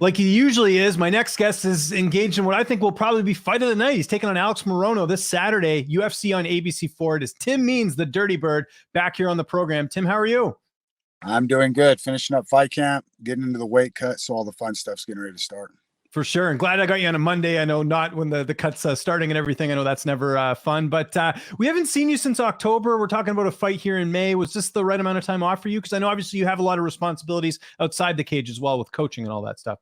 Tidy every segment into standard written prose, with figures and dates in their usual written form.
Like he usually is, my next guest is engaged in what I think will probably be fight of the night. He's taking on Alex Morono this Saturday, UFC on ABC4. It is Tim Means, the Dirty Bird, back here on the program. Tim, how are you? I'm doing good. Finishing up fight camp, getting into the weight cut, so all the fun stuff's getting ready to start. For sure. And glad I got you on a Monday. I know not when the cut's starting and everything. I know that's never fun, but we haven't seen you since October. We're talking about a fight here in May. Was this the right amount of time off for you? Because I know obviously you have a lot of responsibilities outside the cage as well with coaching and all that stuff.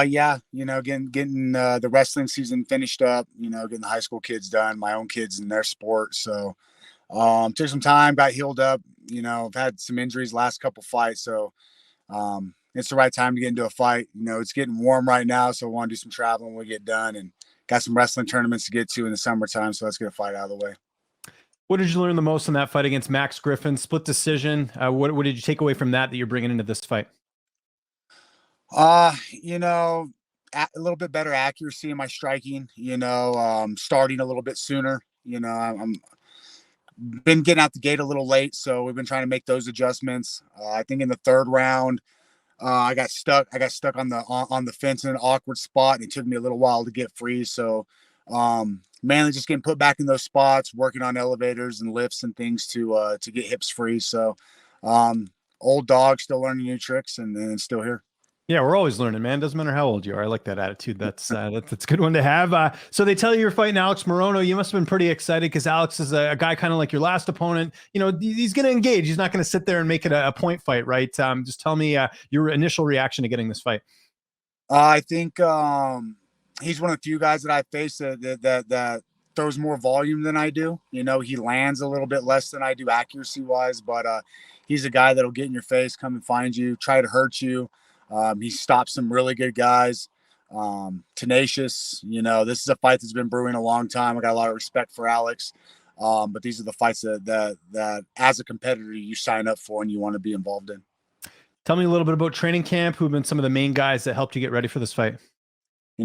Yeah, getting the wrestling season finished up, getting the high school kids done, my own kids in their sport. So took some time, got healed up. I've had some injuries last couple fights, so it's the right time to get into a fight. It's getting warm right now, so I want to do some traveling when we get done, and got some wrestling tournaments to get to in the summertime. So let's get a fight out of the way. What did you learn the most in that fight against Max Griffin? Split decision. What did you take away from that you're bringing into this fight? A little bit better accuracy in my striking, starting a little bit sooner. I'm been getting out the gate a little late, so we've been trying to make those adjustments. I think in the third round, I got stuck. I got stuck on the fence in an awkward spot, and it took me a little while to get free. So, mainly just getting put back in those spots, working on elevators and lifts and things to get hips free. So, old dog, still learning new tricks, and still here. Yeah, we're always learning, man. Doesn't matter how old you are. I like that attitude. That's that's a good one to have. So they tell you you're fighting Alex Morono. You must have been pretty excited because Alex is a guy kind of like your last opponent. He's going to engage. He's not going to sit there and make it a point fight, right? Just tell me your initial reaction to getting this fight. I think he's one of the few guys that I face that throws more volume than I do. He lands a little bit less than I do accuracy wise, but he's a guy that'll get in your face, come and find you, try to hurt you. He stopped some really good guys. Tenacious. This is a fight that's been brewing a long time. I got a lot of respect for Alex. But these are the fights that as a competitor you sign up for and you want to be involved in. Tell me a little bit about training camp. Who've been some of the main guys that helped you get ready for this fight?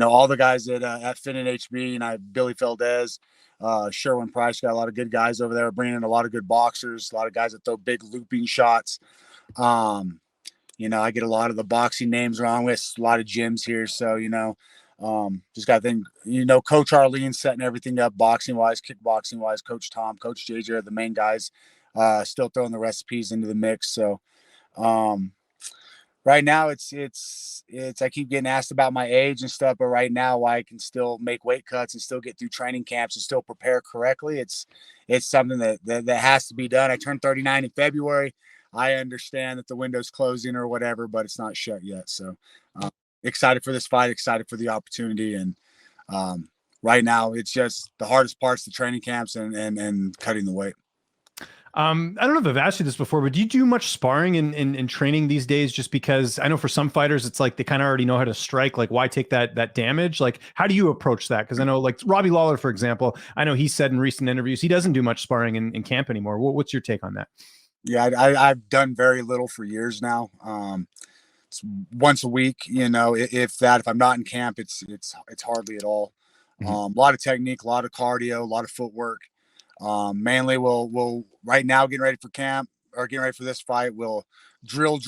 All the guys at Finn and HB, and I have Billy Feldez, Sherwin Price, got a lot of good guys over there, bringing in a lot of good boxers, a lot of guys that throw big looping shots. I get a lot of the boxing names wrong with a lot of gyms here. So, just got to think, Coach Arlene setting everything up boxing wise, kickboxing wise, Coach Tom, Coach JJ are the main guys, still throwing the recipes into the mix. So, right now it's, I keep getting asked about my age and stuff, but right now I can still make weight cuts and still get through training camps and still prepare correctly. It's something that has to be done. I turned 39 in February. I understand that the window's closing or whatever, but it's not shut yet. So excited for this fight, excited for the opportunity. And right now it's just the hardest part's the training camps and cutting the weight. I don't know if I've asked you this before, but do you do much sparring in training these days? Just because I know for some fighters, it's like they kind of already know how to strike. Like, why take that damage? Like, how do you approach that? Because I know, like Robbie Lawler, for example, I know he said in recent interviews he doesn't do much sparring in camp anymore. What's your take on that? Yeah, I've done very little for years now. It's once a week, if that. If I'm not in camp, it's hardly at all. A lot of technique, a lot of cardio, a lot of footwork. Mainly, we'll right now getting ready for camp or getting ready for this fight. We'll drill,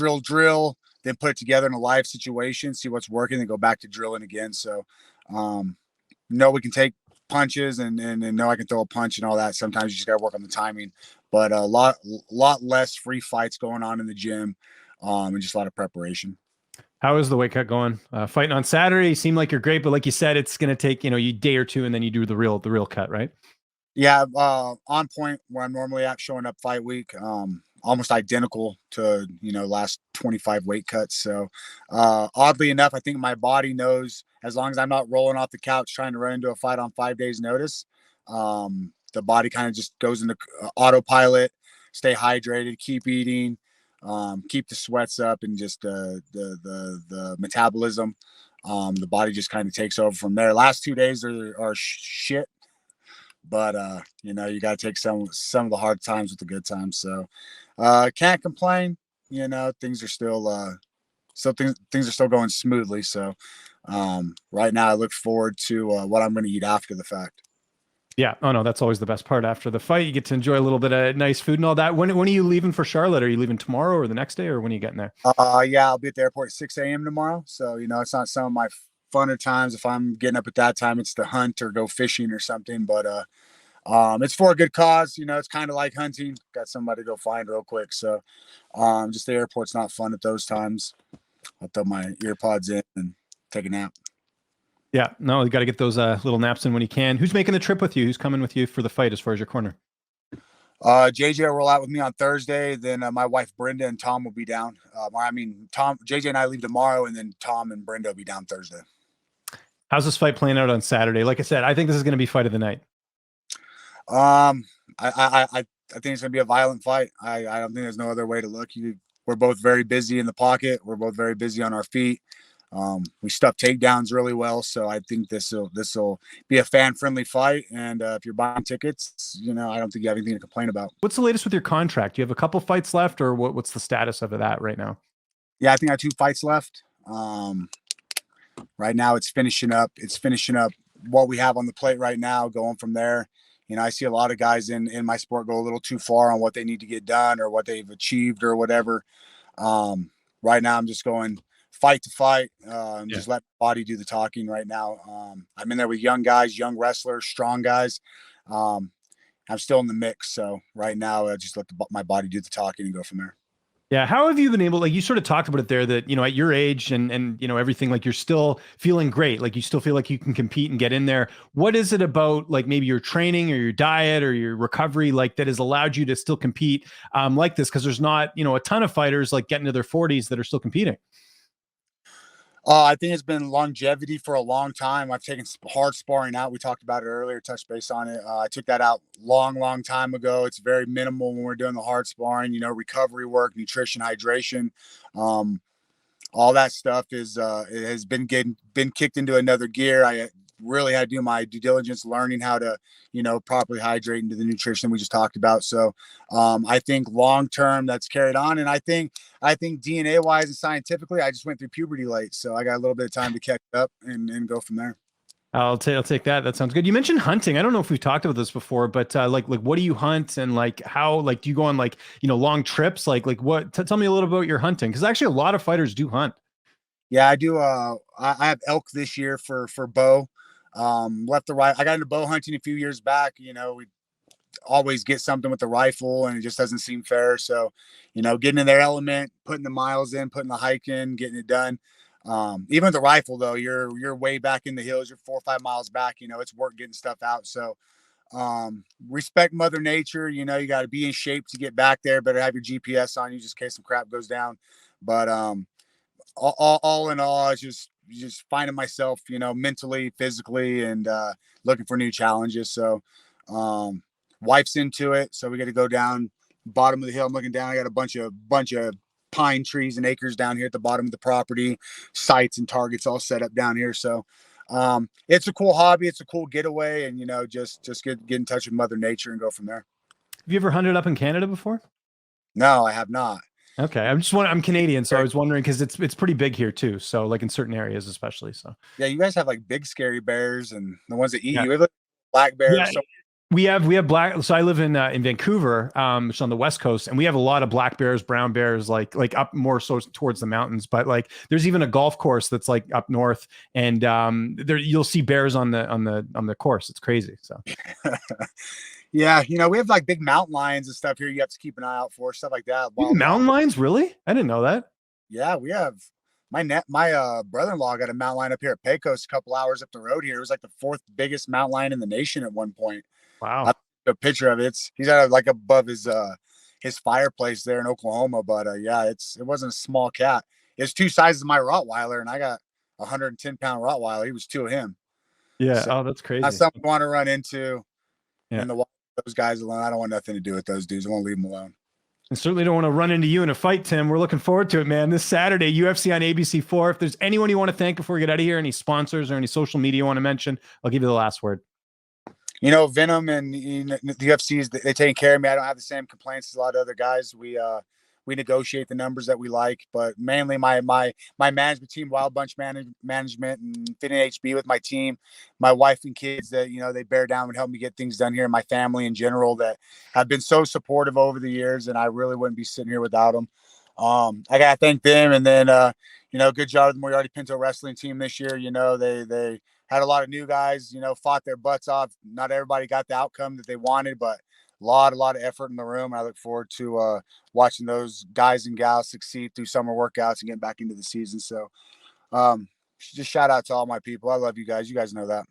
then put it together in a live situation, see what's working, then go back to drilling again. So, we can take punches and know I can throw a punch and all that. Sometimes you just got to work on the timing, but a lot less free fights going on in the gym, and just a lot of preparation. How is the weight cut going? Fighting on Saturday, you seem like you're great, but like you said, it's going to take, a day or two and then you do the real cut, right? Yeah. On point where I'm normally at, showing up fight week. Almost identical to, last 25 weight cuts. So, oddly enough, I think my body knows as long as I'm not rolling off the couch trying to run into a fight on 5 days notice, the body kind of just goes into autopilot, stay hydrated, keep eating, keep the sweats up and just the metabolism. The body just kind of takes over from there. Last 2 days are shit, but you got to take some of the hard times with the good times. So can't complain. Things are still things are still going smoothly. So right now I look forward to what I'm going to eat after the fact. Yeah. Oh no, that's always the best part. After the fight, you get to enjoy a little bit of nice food and all that. When are you leaving for Charlotte? Are you leaving tomorrow or the next day, or when are you getting there? Yeah, I'll be at the airport at 6 a.m. tomorrow. So, it's not some of my funner times. If I'm getting up at that time, it's to hunt or go fishing or something. But it's for a good cause. It's kind of like hunting. Got somebody to go find real quick. So, just the airport's not fun at those times. I'll throw my ear pods in and take a nap. Yeah. No, you got to get those little naps in when you can. Who's making the trip with you? Who's coming with you for the fight as far as your corner? JJ will roll out with me on Thursday. Then my wife Brenda and Tom will be down. Tom, JJ and I leave tomorrow, and then Tom and Brenda will be down Thursday. How's this fight playing out on Saturday? Like I said, I think this is going to be fight of the night. Um, I think it's gonna be a violent fight. I don't think there's no other way to look. We're both very busy in the pocket. We're both very busy on our feet. We stuff takedowns really well, so I think this will be a fan friendly fight. And if you're buying tickets, I don't think you have anything to complain about. What's the latest with your contract? Do you have a couple fights left, or what's the status of that right now? Yeah, I think I have 2 fights left. Right now it's finishing up. It's finishing up what we have on the plate right now. Going from there, I see a lot of guys in my sport go a little too far on what they need to get done or what they've achieved or whatever. Right now I'm just going fight to fight. Just let my body do the talking right now. I'm in there with young guys, young wrestlers, strong guys. I'm still in the mix. So right now I just let my body do the talking and go from there. Yeah. How have you been able, like you sort of talked about it there that, at your age and everything, like you're still feeling great. Like you still feel like you can compete and get in there. What is it about like maybe your training or your diet or your recovery, like that has allowed you to still compete like this? Cause there's not, a ton of fighters like getting to their 40s that are still competing. I think it's been longevity for a long time. I've taken hard sparring out. We talked about it earlier, touched base on it. I took that out long time ago. It's very minimal when we're doing the hard sparring, recovery work, nutrition, hydration. All that stuff it has been kicked into another gear. I really had to do my due diligence, learning how to, properly hydrate into the nutrition we just talked about. So I think long term that's carried on. And I think DNA wise and scientifically, I just went through puberty late. So I got a little bit of time to catch up and go from there. I'll take that. That sounds good. You mentioned hunting. I don't know if we've talked about this before, but like what do you hunt and like how like do you go on like long trips? Like what? Tell me a little about your hunting because actually a lot of fighters do hunt. Yeah, I do. I have elk this year for bow. Left to right. I got into bow hunting a few years back. We always get something with the rifle, and it just doesn't seem fair. So, getting in their element, putting the miles in, putting the hike in, getting it done. Even with the rifle though, you're way back in the hills. You're 4 or 5 miles back. It's work getting stuff out. So, respect Mother Nature. You got to be in shape to get back there. Better have your GPS on you just in case some crap goes down. But all in all, it's just finding myself, mentally, physically, and looking for new challenges. So, wife's into it, so we got to go down bottom of the hill. I'm looking down. I got a bunch of pine trees and acres down here at the bottom of the property, sites and targets all set up down here. So, it's a cool hobby. It's a cool getaway, and just get in touch with Mother Nature and go from there. Have you ever hunted up in Canada before? No, I have not. Okay, I'm Canadian, so I was wondering because it's pretty big here too. So like in certain areas, especially. So yeah, you guys have like big scary bears and the ones that eat yeah. you. We have black bears. Yeah. So we have black. So I live in Vancouver, which is on the west coast, and we have a lot of black bears, brown bears, like up more so towards the mountains. But like, there's even a golf course that's like up north, and there you'll see bears on the course. It's crazy. So. yeah, we have like big mountain lions and stuff here. You have to keep an eye out for stuff like that. Mountain lions, really? I didn't know that. Yeah, we have. My brother-in-law got a mountain lion up here at Pecos a couple hours up the road here. It was like the 4th biggest mountain lion in the nation at one point. Wow. I have a picture of it. He's like above his fireplace there in Oklahoma. But yeah, it wasn't a small cat. It's 2 sizes of my Rottweiler, and I got a 110-pound Rottweiler. He was 2 of him. Yeah. So, that's crazy. That's something I want to run into. Yeah. In the wild, those guys alone. I don't want nothing to do with those dudes. I want to leave them alone. And certainly don't want to run into you in a fight, Tim. We're looking forward to it, man. This Saturday, UFC on ABC4. If there's anyone you want to thank before we get out of here, any sponsors or any social media you want to mention, I'll give you the last word. Venom and the UFCs, they take care of me. I don't have the same complaints as a lot of other guys. We we negotiate the numbers that we like. But mainly my management team, Wild Bunch management, and Fitting HB with my team, my wife and kids that they bear down and help me get things done here, and my family in general that have been so supportive over the years, and I really wouldn't be sitting here without them. I gotta thank them, and then good job with the Moriarty Pinto wrestling team this year. They had a lot of new guys, fought their butts off. Not everybody got the outcome that they wanted, but a lot of effort in the room. I look forward to watching those guys and gals succeed through summer workouts and getting back into the season. So just shout out to all my people. I love you guys. You guys know that.